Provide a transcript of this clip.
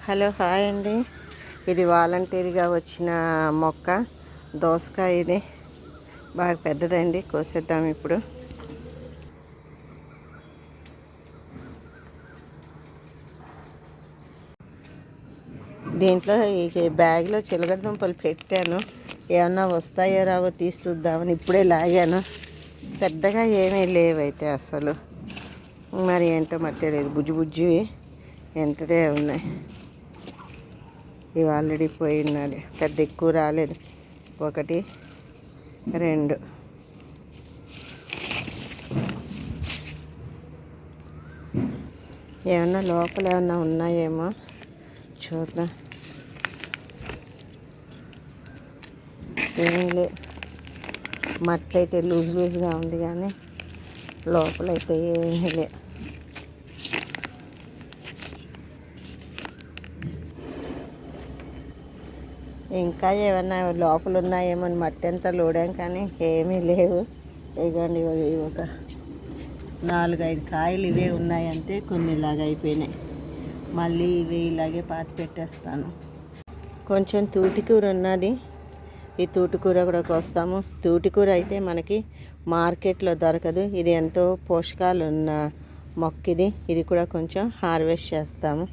Hello hi అండి. ఇది వాలంటీర్గా వచ్చిన మొక్క దోసకాయ. ఇది బాగా పెద్దదండి, కోసేద్దాం ఇప్పుడు. దీంట్లో ఈ బ్యాగ్లో చిలకడ దుంపలు పెట్టాను, ఏమన్నా వస్తాయో రావో తీసి చూద్దామని ఇప్పుడే లాగాను. పెద్దగా ఏమీ లేవైతే అసలు, మరి ఏంటో మరి తెలియదు. బుజ్జి బుజ్జివి ఎంతదే ఉన్నాయి. ఇవి ఆల్రెడీ పోయినాడు, పెద్ద ఎక్కువ రాలేదు. 1 2 ఏమన్నా లోపల ఏమన్నా ఉన్నాయేమో చూద్దాం. ఏం లే, మట్టి అయితే లూజ్గా ఉంది, కానీ లోపలైతే ఏమీ లే. ఇంకా ఏమన్నా లోపల ఉన్నాయేమో అని మట్టి అంతా లోడాం, కానీ ఏమీ లేవు. ఇదిగోండి, ఒక 4-5 కాయలు ఇవే ఉన్నాయంటే, కొన్ని ఇలాగ అయిపోయినాయి. మళ్ళీ ఇవి ఇలాగే పాతి పెట్టేస్తాను. కొంచెం తూటికూర ఉన్నది, ఈ తూటికూర కూడా కోస్తాము. తూటికూర అయితే మనకి మార్కెట్లో దొరకదు. ఇది ఎంతో పోషకాలు ఉన్న మొక్క. ఇది కూడా కొంచెం హార్వెస్ట్ చేస్తాము.